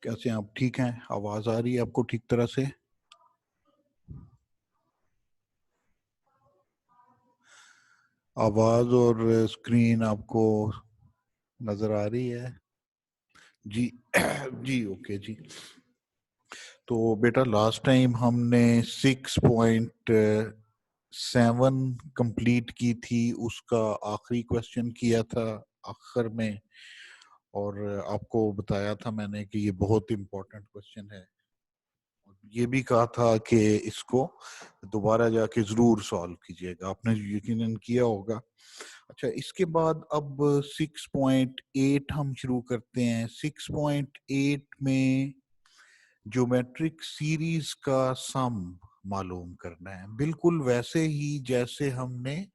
कैसे हैं आप? ठीक हैं? आवाज आ रही है आपको ठीक तरह से? आवाज और स्क्रीन आपको नजर आ रही है? जी जी, ओके जी। तो बेटा लास्ट टाइम हमने 6.7 कंप्लीट की थी, उसका आखिरी क्वेश्चन किया था आखिर में, और आपको बताया था मैंने कि ये बहुत इम्पोर्टेंट क्वेश्चन है। ये भी कहा था कि इसको दोबारा जाके जरूर सॉल्व कीजिएगा, आपने यकीनन किया होगा। अच्छा, इसके बाद अब 6.8 हम शुरू करते हैं। 6.8 में ज्योमेट्रिक सीरीज का सम मालूम करना है, बिल्कुल वैसे ही जैसे हमने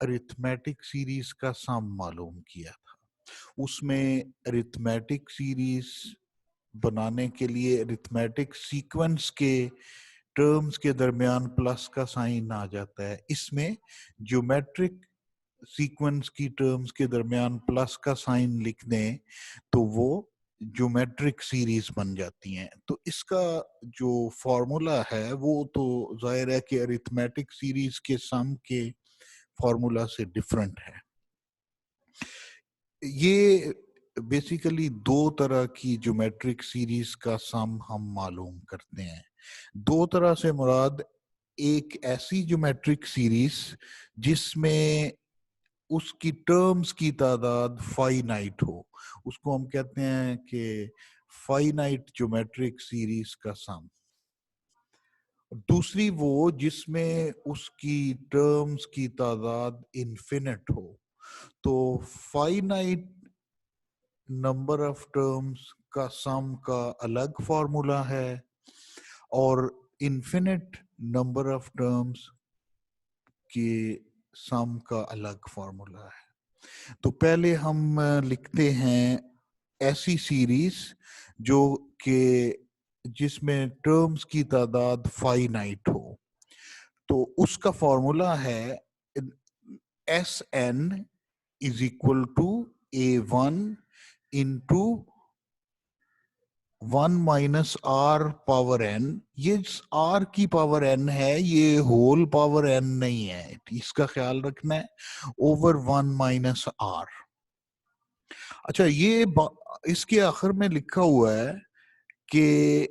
अरिथमेटिक सीरीज का सम मालूम किया था। उसमें अरिथमेटिक सीरीज बनाने के लिए अरिथमेटिक सीक्वेंस के टर्म्स के दरमियान प्लस का साइन आ जाता है। इसमें ज्योमेट्रिक सीक्वेंस की टर्म्स के दरमियान प्लस का साइन लिख दें तो वो ज्योमेट्रिक सीरीज बन जाती हैं। तो इसका जो फॉर्मूला है वो तो जाहिर है कि अरिथमेटिक सीरीज के सम के फॉर्मूला से डिफरेंट है। ये बेसिकली दो तरह की ज्योमेट्रिक सीरीज का सम हम मालूम करते हैं। दो तरह से मुराद, एक ऐसी ज्योमेट्रिक सीरीज जिसमें उसकी टर्म्स की तादाद फाइनाइट हो, उसको हम कहते हैं कि फाइनाइट ज्योमेट्रिक सीरीज का सम। दूसरी वो जिसमें उसकी टर्म्स की तादाद इन्फिनिट हो। तो फाइनाइट नंबर ऑफ टर्म्स का सम का अलग फॉर्मूला है और इन्फिनिट नंबर ऑफ टर्म्स के सम का अलग फॉर्मूला है। तो पहले हम लिखते हैं ऐसी सीरीज जो कि जिसमें टर्म्स की तादाद फाइनाइट हो। तो उसका फॉर्मूला है S N is equal to A1 into 1 minus R power N. ये आर की पावर एन है, ये होल पावर एन नहीं है, इसका ख्याल रखना है, ओवर 1 माइनस आर। अच्छा, ये इसके आखिर में लिखा हुआ है कि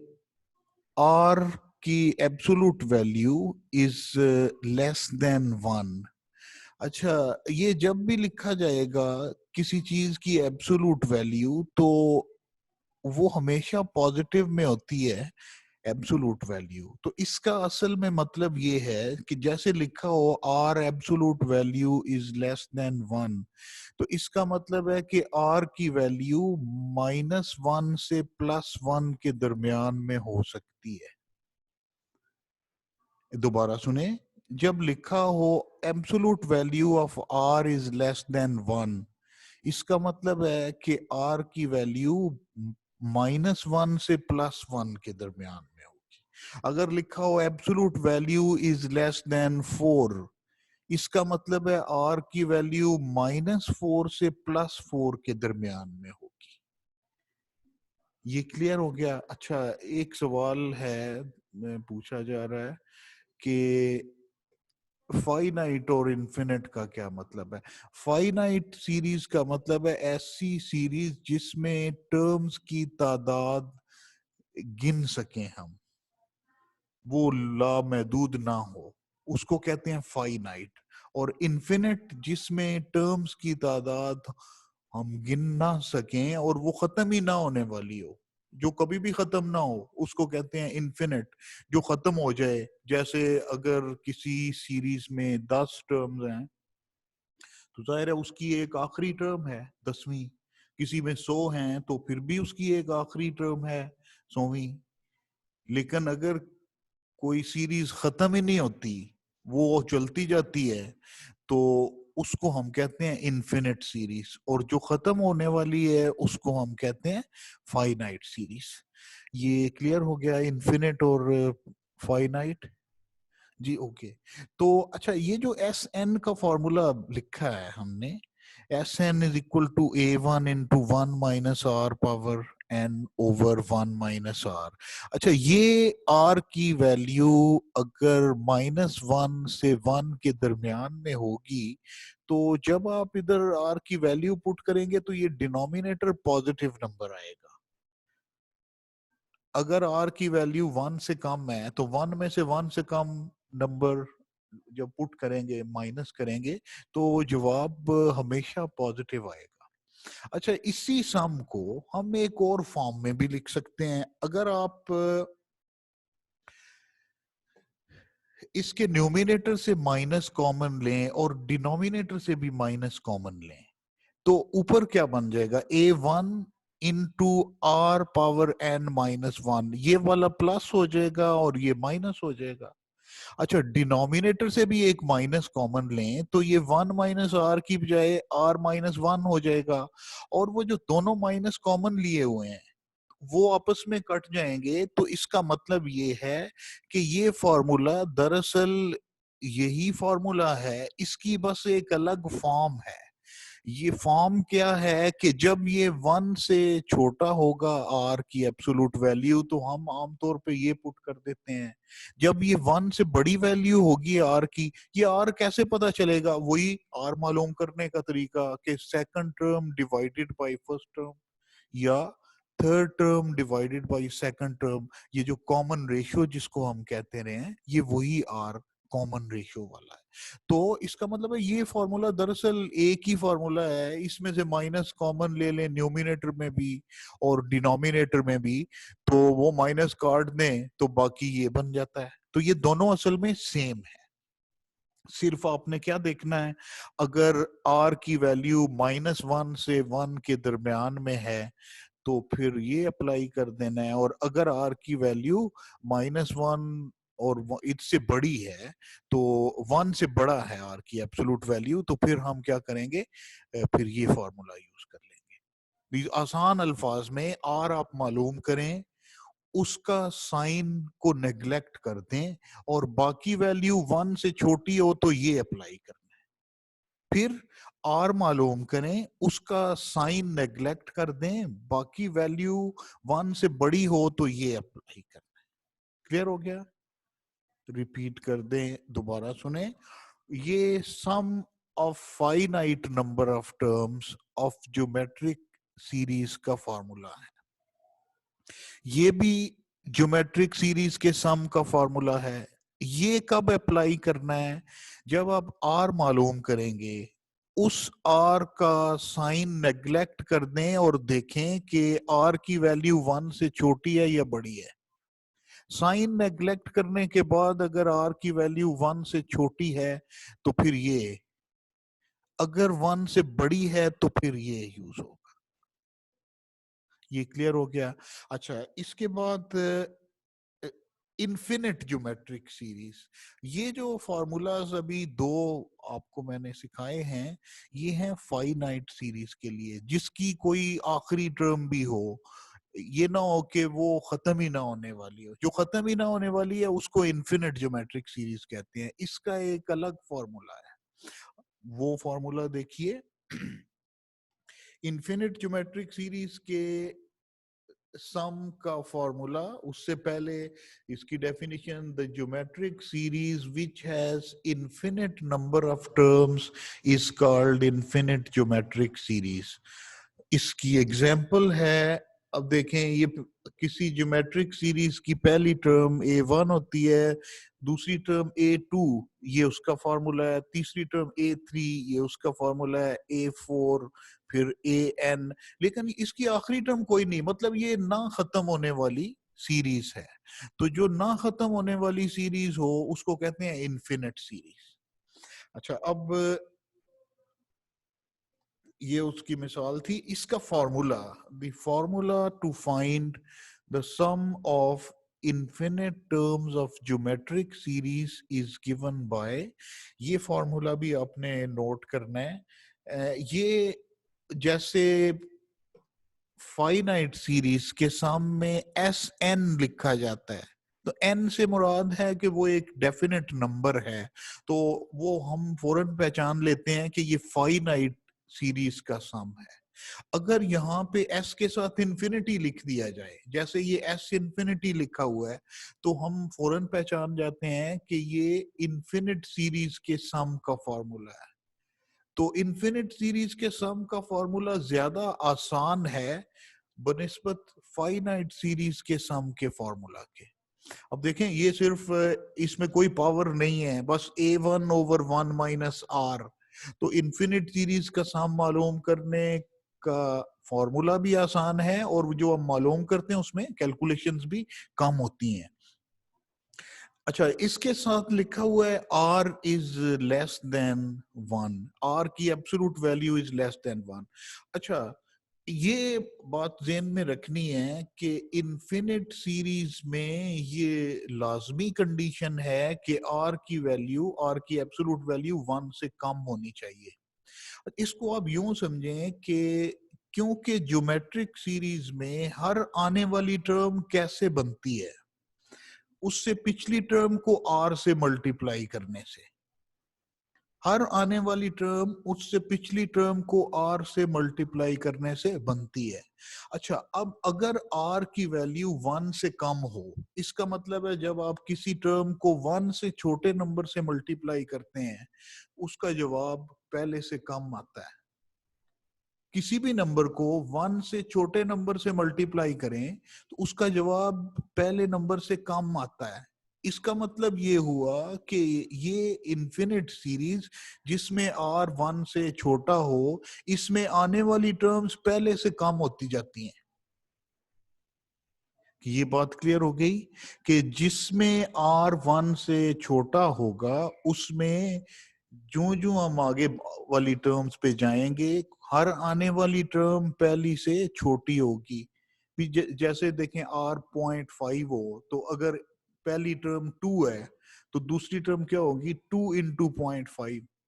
आर की absolute value is less than 1। अच्छा, ये जब भी लिखा जाएगा किसी चीज की एब्सोल्यूट वैल्यू तो वो हमेशा पॉजिटिव में होती है, एब्सोल्यूट वैल्यू। तो इसका असल में मतलब ये है कि जैसे लिखा हो R absolute value is less than 1, तो इसका मतलब है कि आर की वैल्यू -1 से +1 के दरमियान में हो सकती है। दोबारा सुने, जब लिखा हो absolute value of R is less than 1, इसका मतलब है कि आर की वैल्यू -1 से +1 के दरमियान में होगी। अगर लिखा हो absolute value is less then 4, इसका मतलब है आर की वैल्यू -4 से +4 के दरमियान में होगी। ये क्लियर हो गया? अच्छा, एक सवाल है, पूछा जा रहा है कि फाइनाइट और इन्फिनिट का क्या मतलब है। फाइनाइट सीरीज का मतलब है ऐसी सीरीज जिसमें टर्म्स की तादाद गिन सकें हम, वो लामहदूद ना हो, उसको कहते हैं फाइनाइट। और इन्फिनिट जिसमें टर्म्स की तादाद हम गिन ना सकें और वो खत्म ही ना होने वाली हो, जो कभी भी खत्म ना हो, उसको कहते हैं इन्फिनिट। जो खत्म हो जाए, जैसे अगर किसी सीरीज में 10 टर्म्स हैं तो जाहिर है उसकी एक आखिरी टर्म है 10वीं। किसी में 100 हैं तो फिर भी उसकी एक आखिरी टर्म है 100वीं। लेकिन अगर कोई सीरीज खत्म ही नहीं होती, वो चलती जाती है, तो उसको हम कहते हैं इन्फिनिट सीरीज। और जो खत्म होने वाली है उसको हम कहते हैं फाइनाइट सीरीज। ये क्लियर हो गया, इन्फिनिट और फाइनाइट? जी, ओके। तो अच्छा, ये जो एस एन का फॉर्मूला लिखा है हमने, S N is equal to A1 into 1 minus R power n over 1 minus R. अच्छा, ये r की वैल्यू अगर -1 से 1 के दरमियान में होगी, तो जब आप इधर r की वैल्यू पुट करेंगे तो ये डिनोमिनेटर पॉजिटिव नंबर आएगा। अगर r की वैल्यू 1 से कम है तो 1 में से 1 से कम नंबर जब पुट करेंगे, माइनस करेंगे, तो जवाब हमेशा पॉजिटिव आएगा। अच्छा, इसी सम को हम एक और फॉर्म में भी लिख सकते हैं। अगर आप इसके न्यूमिनेटर से माइनस कॉमन लें और डिनोमिनेटर से भी माइनस कॉमन लें, तो ऊपर क्या बन जाएगा, a1 into R power n minus 1, ये वाला प्लस हो जाएगा और ये माइनस हो जाएगा। अच्छा, डिनोमिनेटर से भी एक माइनस कॉमन लें तो ये 1 माइनस आर की बजाय r माइनस 1 हो जाएगा, और वो जो दोनों माइनस कॉमन लिए हुए हैं वो आपस में कट जाएंगे। तो इसका मतलब ये है कि ये फॉर्मूला दरअसल यही फॉर्मूला है, इसकी बस एक अलग फॉर्म है। ये फॉर्म क्या है कि जब ये 1 से छोटा होगा r की एब्सोल्यूट वैल्यू, तो हम आमतौर पे ये पुट कर देते हैं। जब ये 1 से बड़ी वैल्यू होगी r की, ये r कैसे पता चलेगा, वही r मालूम करने का तरीका कि second term divided by first term या third term divided by second term. ये जो कॉमन रेशियो जिसको हम कहते रहे हैं, ये वही आर कॉमन रेशियो वाला है। तो इसका मतलब है ये फॉर्मूला दरअसल एक ही फॉर्मूला है, इसमें से माइनस कॉमन ले लें न्यूमिनेटर में भी और डिनोमिनेटर में भी, तो वो माइनस काट दें तो बाकी ये बन जाता है। तो ये दोनों असल में सेम है। सिर्फ आपने क्या देखना है, अगर r की वैल्यू -1 से 1 के दरमियान में है तो फिर ये अप्लाई कर देना है, और अगर r की वैल्यू -1 और इससे बड़ी है, तो 1 से बड़ा है r की एब्सोल्यूट वैल्यू, तो फिर हम क्या करेंगे, फिर ये फॉर्मूला यूज कर लेंगे। आसान अल्फाज में r आप मालूम करें, उसका साइन को नेग्लेक्ट कर दें, और बाकी वैल्यू 1 से छोटी हो तो ये अप्लाई करना है। फिर r मालूम करें, उसका साइन नेग्लेक्ट कर दें, बाकी वैल्यू 1 से बड़ी हो तो ये अप्लाई करना है। क्लियर हो गया? रिपीट कर दें, दोबारा सुने। ये sum of finite number of terms of geometric series का फॉर्मूला है। ये भी ज्योमेट्रिक सीरीज के सम का फॉर्मूला है। ये कब अप्लाई करना है, जब आप आर मालूम करेंगे, उस आर का साइन नेग्लेक्ट कर दें और देखें कि आर की वैल्यू 1 से छोटी है या बड़ी है। साइन नेग्लेक्ट करने के बाद अगर आर की वैल्यू 1 से छोटी है तो फिर ये, अगर 1 से बड़ी है तो फिर ये यूज होगा। ये क्लियर हो गया? अच्छा, इसके बाद इन्फिनिट ज्योमेट्रिक सीरीज। ये जो फॉर्मूलाज अभी दो आपको मैंने सिखाए हैं, ये हैं फाइनाइट सीरीज के लिए, जिसकी कोई आखिरी टर्म भी हो। ये ना हो कि वो खत्म ही ना होने वाली हो। जो खत्म ही ना होने वाली है उसको इन्फिनिट ज्योमेट्रिक सीरीज कहते हैं। इसका एक अलग फॉर्मूला है, वो फॉर्मूला देखिए। इन्फिनिट ज्योमेट्रिक सीरीज के सम का फॉर्मूला, उससे पहले इसकी definition, the geometric series which has infinite number of terms is called infinite geometric series. इसकी एग्जांपल है, अब देखें, ये किसी ज्योमेट्रिक सीरीज की पहली टर्म a1 होती है, दूसरी टर्म a2, ये उसका फॉर्मूला है, तीसरी टर्म a3, ये उसका फॉर्मूला है, a4, फिर an। लेकिन इसकी आखिरी टर्म कोई नहीं, मतलब ये ना खत्म होने वाली सीरीज है। तो जो ना खत्म होने वाली सीरीज हो उसको कहते हैं इन्फिनिट सीरीज। अच्छा, अब ये उसकी मिसाल थी। इसका formula, the formula to find the sum of infinite terms of geometric series is given by, ये फॉर्मूला भी आपने नोट करना है। ये जैसे फाइनाइट सीरीज के सामने एस एन लिखा जाता है, तो एन से मुराद है कि वो एक डेफिनेट नंबर है, तो वो हम फौरन पहचान लेते हैं कि ये फाइनाइट सीरीज का सम है। अगर यहाँ पे s के साथ इंफिनिटी लिख दिया जाए, जैसे ये s इंफिनिटी लिखा हुआ है, तो हम फौरन पहचान जाते हैं कि ये इन्फिनिट सीरीज के सम का फॉर्मूला है। तो इन्फिनिट सीरीज के सम का फॉर्मूला ज्यादा आसान है बनिस्बत फाइनाइट सीरीज के सम के फॉर्मूला के। अब देखें, ये सिर्फ इसमें कोई पावर नहीं है, बस a1 ओवर 1 माइनस आर। तो इन्फिनिट सीरीज का सम मालूम करने का फॉर्मूला भी आसान है, और जो हम मालूम करते हैं उसमें कैलकुलेशंस भी कम होती हैं। अच्छा, इसके साथ लिखा हुआ है r is less than 1, r की absolute value is less than 1। अच्छा, ये बात ज़हन में रखनी है कि इन्फिनिट सीरीज में ये लाजमी कंडीशन है कि r की वैल्यू, r की एब्सोल्यूट वैल्यू 1 से कम होनी चाहिए। इसको आप यूं समझें कि क्योंकि ज्योमेट्रिक सीरीज में हर आने वाली टर्म कैसे बनती है, उससे पिछली टर्म को r से मल्टीप्लाई करने से। हर आने वाली टर्म उससे पिछली टर्म को r से मल्टीप्लाई करने से बनती है। अच्छा, अब अगर r की वैल्यू 1 से कम हो, इसका मतलब है जब आप किसी टर्म को 1 से छोटे नंबर से मल्टीप्लाई करते हैं, उसका जवाब पहले से कम आता है। किसी भी नंबर को 1 से छोटे नंबर से मल्टीप्लाई करें तो उसका जवाब पहले नंबर से कम आता है। इसका मतलब ये हुआ कि ये इन्फिनिट सीरीज जिसमें r 1 से छोटा हो, इसमें आने वाली टर्म्स पहले से कम होती जाती हैं। ये बात क्लियर हो गई कि जिसमें r 1 से छोटा होगा उसमें जो जो हम आगे वाली टर्म्स पे जाएंगे, हर आने वाली टर्म पहली से छोटी होगी। जैसे देखें r.5 हो, तो अगर पहली टर्म 2 है तो दूसरी टर्म क्या होगी, 2 इंटू 0.5।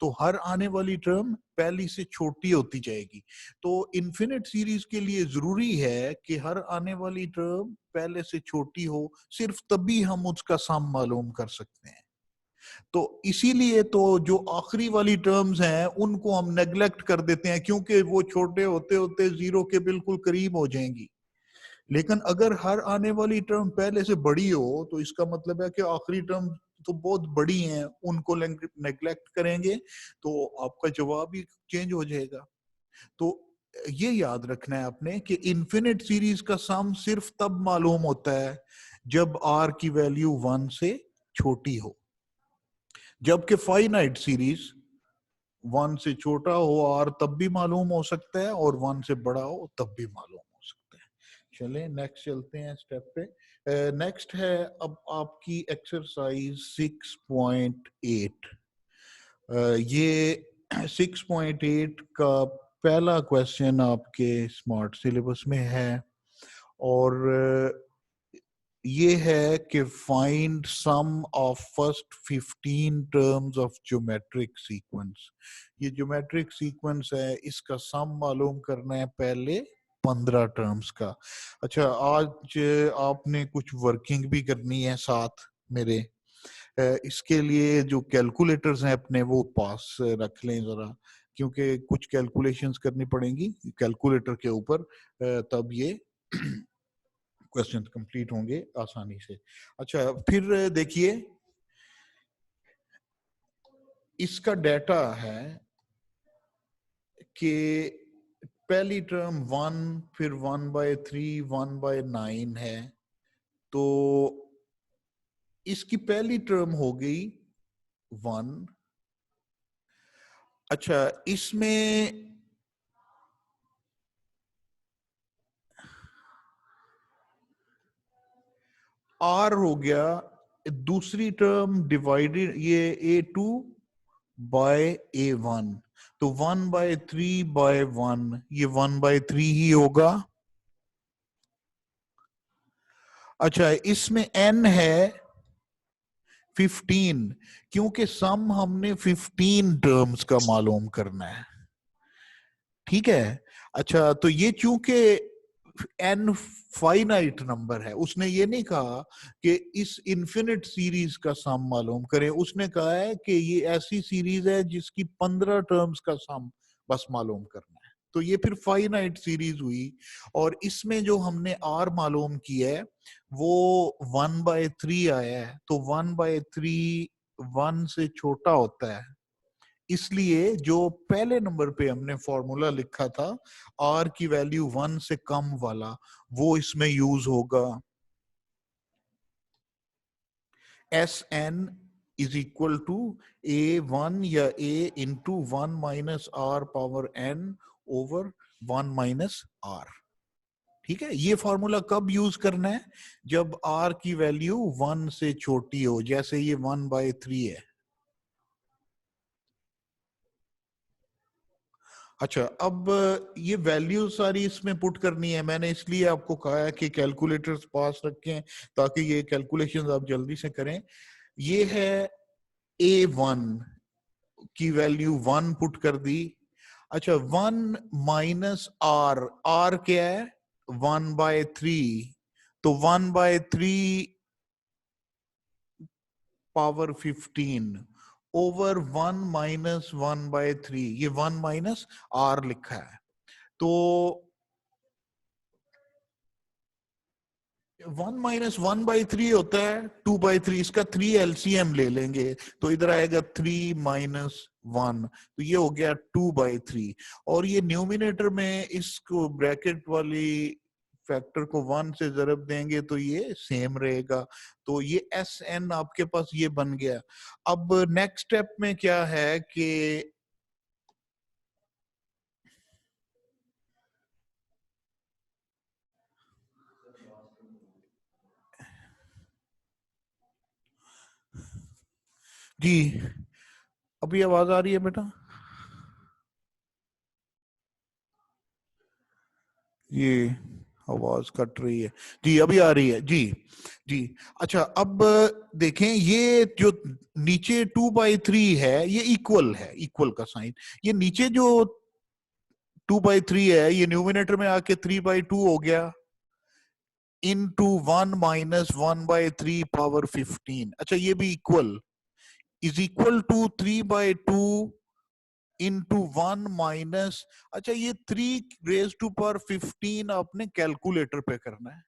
तो हर आने वाली टर्म पहली से छोटी होती जाएगी। तो इन्फिनिट सीरीज के लिए जरूरी है कि हर आने वाली टर्म पहले से छोटी हो, सिर्फ तभी हम उसका सम मालूम कर सकते हैं। तो इसीलिए तो जो आखिरी वाली टर्म्स हैं उनको हम नेग्लेक्ट कर देते हैं, क्योंकि वो छोटे होते होते जीरो के बिल्कुल करीब हो जाएंगी। लेकिन अगर हर आने वाली टर्म पहले से बड़ी हो तो इसका मतलब है कि आखिरी टर्म तो बहुत बड़ी हैं, उनको नेग्लेक्ट करेंगे तो आपका जवाब ही चेंज हो जाएगा। तो ये याद रखना है आपने कि इन्फिनिट सीरीज का सम सिर्फ तब मालूम होता है जब r की वैल्यू 1 से छोटी हो, जबकि फाइनाइट सीरीज 1 से छोटा हो r तब भी मालूम हो सकता है, और 1 से बड़ा हो तब भी मालूम हो सकता है। चलें नेक्स्ट चलते हैं स्टेप पे। नेक्स्ट है अब आपकी एक्सरसाइज 6.8। ये 6.8 का पहला क्वेश्चन आपके स्मार्ट सिलेबस में है, और ये है कि find sum of first 15 terms of geometric sequence. ये ज्योमेट्रिक सीक्वेंस है, इसका सम मालूम करना है पहले 15 टर्म्स का। अच्छा, आज आपने कुछ वर्किंग भी करनी है साथ मेरे। इसके लिए जो कैलकुलेटर्स हैं अपने वो पास रख लें जरा, क्योंकि कुछ कैलकुलेशंस करनी पड़ेंगी कैलकुलेटर के ऊपर, तब ये क्वेश्चन कंप्लीट होंगे आसानी से। अच्छा, फिर देखिए इसका डाटा है कि पहली टर्म 1, फिर 1/3, 1/9 है, तो इसकी पहली टर्म हो गई 1। अच्छा, इसमें r हो गया, दूसरी टर्म डिवाइडेड ये a2 बाय a1, तो 1/3/1 ये 1/3 ही होगा। अच्छा, इसमें n है 15, क्योंकि सम हमने 15 टर्म्स का मालूम करना है। ठीक है। अच्छा, तो ये चूंकि n फाइनाइट नंबर है, उसने ये नहीं कहा कि इस इन्फिनिट सीरीज का सम मालूम करें, उसने कहा है कि ये ऐसी सीरीज है जिसकी 15 टर्म्स का सम बस मालूम करना है, तो ये फिर फाइनाइट सीरीज हुई। और इसमें जो हमने r मालूम किया है वो 1/3 आया है, तो 1/3 1 से छोटा होता है, इसलिए जो पहले नंबर पे हमने फॉर्मूला लिखा था r की वैल्यू 1 से कम वाला, वो इसमें यूज होगा। S N is equal to a1 या a into 1 minus r power n over 1 minus r। ठीक है, ये फॉर्मूला कब यूज करना है? जब r की वैल्यू 1 से छोटी हो, जैसे ये 1/3 है। अच्छा, अब ये वैल्यू सारी इसमें पुट करनी है, मैंने इसलिए आपको कहा है कि कैलकुलेटर्स पास रखें ताकि ये कैलकुलेशंस आप जल्दी से करें। ये है a1 की वैल्यू 1 पुट कर दी। अच्छा, 1 माइनस r, r क्या है? 1/3, तो 1/3 पावर 15 ओवर 1 माइनस 1/3, ये 1 माइनस r लिखा है। तो 1 माइनस 1/3 होता है 2/3, इसका 3 एलसीएम ले लेंगे तो इधर आएगा 3 माइनस 1, तो ये हो गया 2/3। और ये न्यूमिनेटर में इसको ब्रैकेट वाली फैक्टर को 1 से जरब देंगे तो ये सेम रहेगा, तो ये एस एन आपके पास ये बन गया। अब नेक्स्ट स्टेप में क्या है कि जी, अभी आवाज आ रही है बेटा? ये आवाज कट रही है जी, अभी आ रही है जी। जी, अच्छा, अब देखें ये जो नीचे 2/3 है ये इक्वल है, इक्वल का साइन, ये नीचे जो 2/3 है ये न्यूमिनेटर में आके 3/2 हो गया इनटू 1 माइनस 1/3 पावर 15। अच्छा, ये भी equal is equal to 3/2 into 1 minus, अच्छा ये 3 रेज टू पावर 15 आपने कैलकुलेटर पे करना है।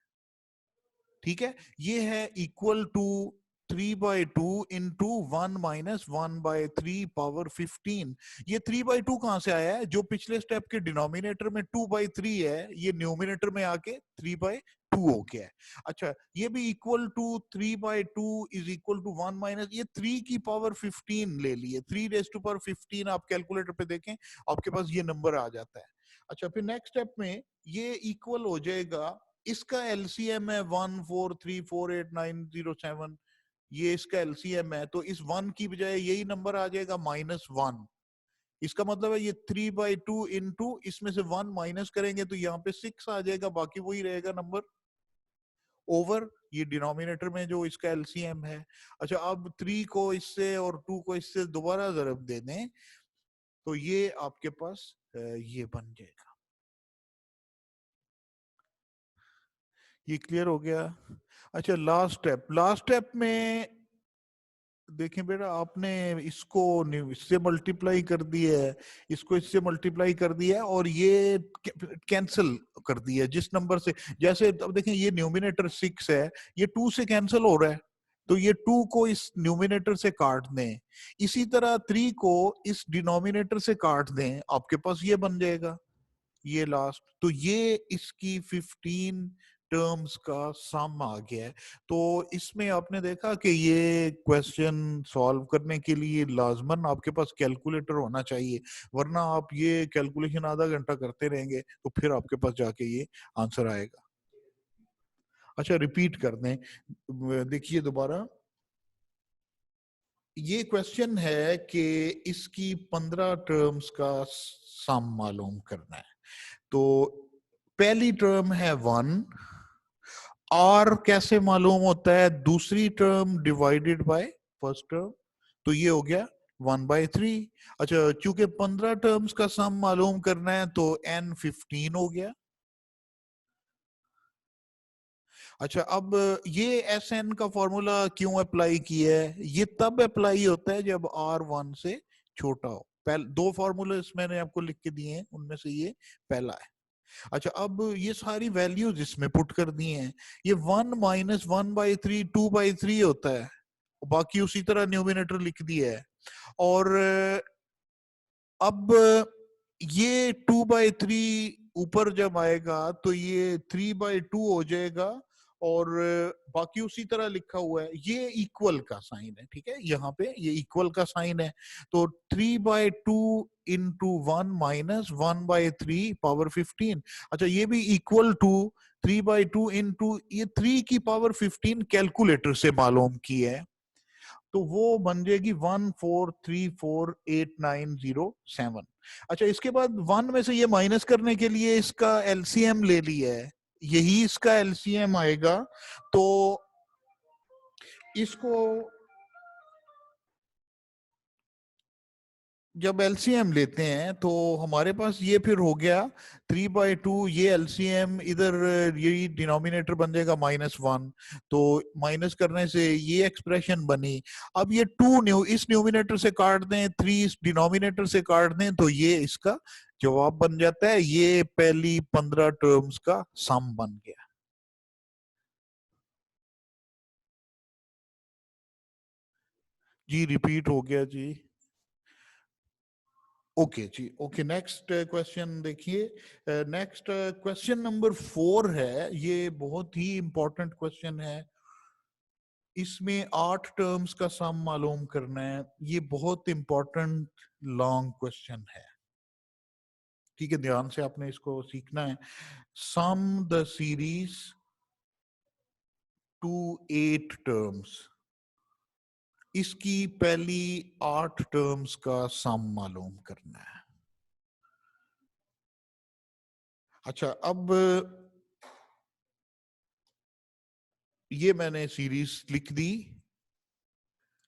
ठीक है, ये है equal to 3/2 into 1 minus 1/3 power 15। ये 3/2 कहां से आया है? जो पिछले स्टेप के डिनोमिनेटर में 2/3 है, ये न्यूमिनेटर में आके 3/2 हो गया है। अच्छा, ये भी equal to 3/2 is equal to 1 minus, ये 3 की पावर 15 ले लिए, 3 रेज टू पावर 15 आप कैलकुलेटर पे देखें आपके पास ये नंबर आ जाता है। अच्छा, फिर नेक्स्ट स्टेप में ये इक्वल हो जाएगा, इसका एलसीएम है 143489007, ये इसका एलसीएम है, तो इस 1 की बजाय यही नंबर आ जाएगा -1। इसका मतलब है ये 3/2 इंटू इसमें से 1 माइनस करेंगे तो यहाँ पे 6 आ जाएगा, बाकी वही रहेगा नंबर ओवर ये डिनोमिनेटर में जो इसका एलसीएम है। अच्छा, अब 3 को इससे और 2 को इससे दोबारा जरब दे दें तो ये आपके पास ये बन जाएगा। ये क्लियर हो गया? अच्छा, लास्ट स्टेप में देखें बेटा, आपने इसको इससे मल्टीप्लाई कर दिया है, इसको इससे मल्टीप्लाई कर दिया है और ये कैंसिल कर दिया है जिस नंबर से, जैसे अब देखें ये न्यूमिनेटर 6 है, ये 2 से कैंसिल हो रहा है, तो ये 2 को इस न्यूमिनेटर से काट दें, इसी तरह 3 को इस डिनोमिनेटर से काट दें, आपके पास ये बन जाएगा ये लास्ट, तो ये इसकी 15 टर्म्स का सम आ गया है। तो इसमें आपने देखा कि ये क्वेश्चन सॉल्व करने के लिए लाजमन आपके पास कैलकुलेटर होना चाहिए, वरना आप ये कैलकुलेशन आधा घंटा करते रहेंगे तो फिर आपके पास जाके ये आंसर आएगा। अच्छा, रिपीट कर दें, देखिए दोबारा, ये क्वेश्चन है कि इसकी 15 टर्म्स का सम मालूम करना है। तो पहली टर्म है 1, और कैसे मालूम होता है? दूसरी term divided by first term, तो ये हो गया 1/3। अच्छा, चूंकि 15 टर्म्स का सम मालूम करना है तो n 15 हो गया, अच्छा, अब ये एस एन का फॉर्मूला क्यों अप्लाई किया है? ये तब अप्लाई होता है जब आर वन से छोटा हो। पहले दो फॉर्मूले मैंने आपको लिख के दिए हैं, उनमें से ये पहला है। अच्छा, अब ये सारी वैल्यूज इसमें पुट कर दी हैं। ये 1 - 1/3 2/3 होता है, बाकी उसी तरह न्यूमिनेटर लिख दिया है। और अब ये 2/3 ऊपर जब आएगा तो ये 3/2 हो जाएगा, और बाकी उसी तरह लिखा हुआ है। ये इक्वल का साइन है, ठीक है, यहाँ पे ये इक्वल का साइन है। तो 3/2 इंटू 1 - 1/3 पावर 15। अच्छा, ये भी इक्वल टू 3/2 इंटू ये 3 की पावर 15 कैलकुलेटर से मालूम की है, तो वो बन जाएगी 1434890 7। अच्छा, इसके बाद वन में से ये माइनस करने के लिए इसका एलसीएम ले लिया है, यही इसका एलसीएम आएगा। तो इसको जब एलसीएम लेते हैं तो हमारे पास ये फिर हो गया 3/2, ये एलसीएम इधर, ये डिनोमिनेटर बन जाएगा -1, तो माइनस करने से ये एक्सप्रेशन बनी। अब ये 2 इस न्यूमिनेटर से काट दें, 3 इस डिनोमिनेटर से काट दें, तो ये इसका जवाब बन जाता है। ये पहली 15 टर्म्स का सम बन गया। जी रिपीट हो गया जी। ओके जी, ओके, नेक्स्ट क्वेश्चन देखिए। नेक्स्ट क्वेश्चन नंबर 4 है। ये बहुत ही इंपॉर्टेंट क्वेश्चन है। इसमें 8 टर्म्स का सम मालूम करना है। ये बहुत इंपॉर्टेंट लॉन्ग क्वेश्चन है, ठीक है, ध्यान से आपने इसको सीखना है। Some the series to 8 terms, इसकी पहली 8 टर्म्स का सम मालूम करना है। अच्छा, अब ये मैंने सीरीज लिख दी।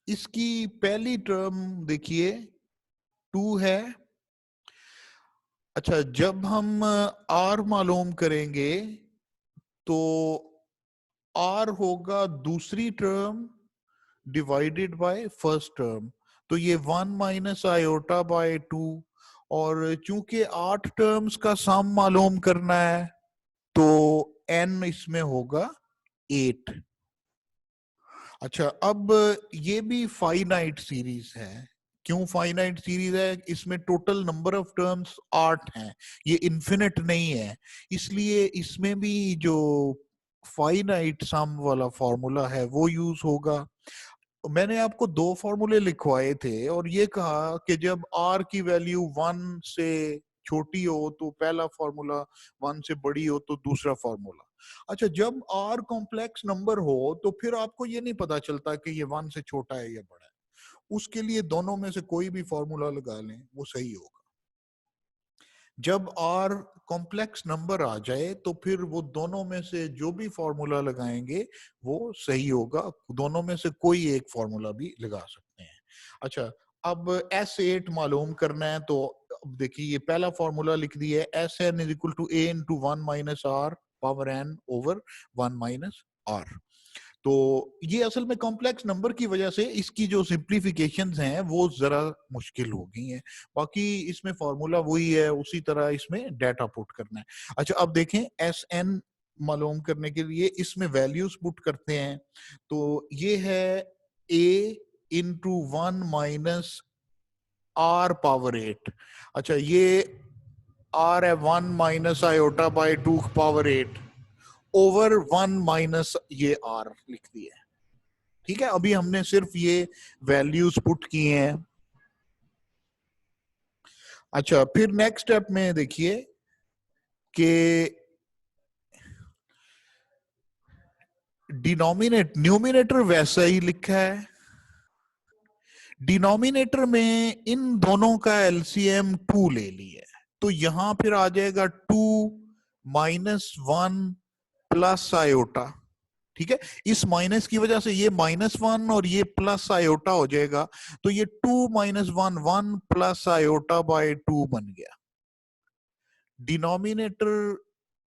इसकी पहली टर्म देखिए 2 है। अच्छा, जब हम आर मालूम करेंगे तो आर होगा दूसरी term divided by first term, तो ये 1 - i/2। और चूंकि 8 टर्म्स का सम मालूम करना है तो n इसमें होगा 8। अच्छा, अब ये भी फाइनाइट सीरीज है। क्यों फाइनाइट सीरीज है? इसमें टोटल नंबर ऑफ टर्म्स 8 हैं, ये इन्फिनिट नहीं है, इसलिए इसमें भी जो फाइनाइट सम वाला फॉर्मूला है वो यूज होगा। मैंने आपको 2 फॉर्मूले लिखवाए थे और ये कहा कि जब r की वैल्यू 1 से छोटी हो तो पहला फॉर्मूला, 1 से बड़ी हो तो दूसरा फॉर्मूला। अच्छा, जब r कॉम्प्लेक्स नंबर हो तो फिर आपको ये नहीं पता चलता कि ये 1 से छोटा है या बड़ा है। उसके लिए दोनों में से कोई भी फॉर्मूला लगा लें, वो सही होगा। जब r कॉम्प्लेक्स नंबर आ जाए तो फिर वो दोनों में से जो भी फॉर्मूला लगाएंगे वो सही होगा, दोनों में से कोई एक फॉर्मूला भी लगा सकते हैं। अच्छा, अब S8 मालूम करना है, तो अब देखिए ये पहला फॉर्मूला लिख दिया है, SN = a × 1 - r⁴ तो ये असल में कॉम्प्लेक्स नंबर की वजह से इसकी जो सिंप्लीफिकेशंस हैं वो जरा मुश्किल हो गई हैं। बाकी इसमें फॉर्मूला वही है, उसी तरह इसमें डाटा पुट करना है। अच्छा, अब देखें, एस एन मालूम करने के लिए इसमें वैल्यूज पुट करते हैं। तो ये है a इंटू 1 - r⁴। अच्छा, ये r है 1 - i/2 ओवर 1 - ये r लिख दिया है। ठीक है, अभी हमने सिर्फ ये वैल्यूज पुट किए हैं। अच्छा, फिर नेक्स्ट स्टेप में देखिए कि न्यूमिनेटर वैसा ही लिखा है, डिनोमिनेटर में इन दोनों का एलसीएम 2 ले लिया है, तो यहां फिर आ जाएगा 2 - 1 + आयोटा। ठीक है, इस माइनस की वजह से ये -1 और ये प्लस आयोटा हो जाएगा, तो ये 2 - 1 1 + आयोटा/2 बन गया। डिनोमिनेटर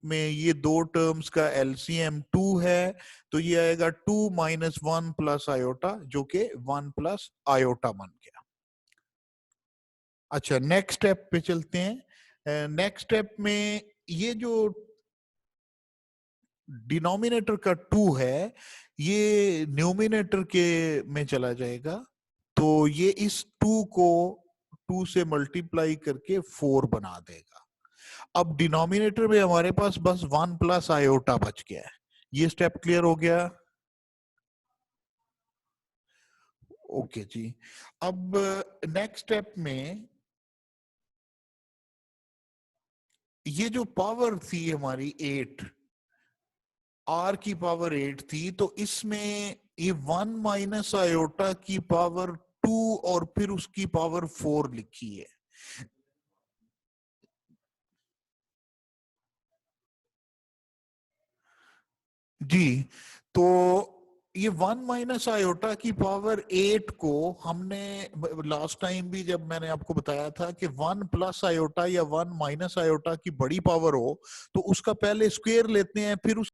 में ये दो टर्म्स का एलसीएम 2 है, तो ये आएगा 2 माइनस 1 प्लस आयोटा, जो कि 1 प्लस आयोटा बन गया। अच्छा, नेक्स्ट स्टेप पे चलते हैं। नेक्स्ट स्टेप में ये जो डिनोमिनेटर का 2 है, ये न्यूमिनेटर के में चला जाएगा, तो ये इस 2 को 2 से मल्टीप्लाई करके 4 बना देगा। अब डिनोमिनेटर में हमारे पास बस 1 प्लस आयोटा बच गया है। ये स्टेप क्लियर हो गया? ओके जी। अब नेक्स्ट स्टेप में ये जो पावर थी हमारी 8, आर की पावर 8 थी, तो इसमें ये 1 माइनस आयोटा की पावर 2 और फिर उसकी पावर 4 लिखी है। जी, तो ये 1 माइनस आयोटा की पावर 8 को हमने लास्ट टाइम भी जब मैंने आपको बताया था कि 1 प्लस आयोटा या 1 माइनस आयोटा की बड़ी पावर हो तो उसका पहले स्क्वायर लेते हैं, फिर उस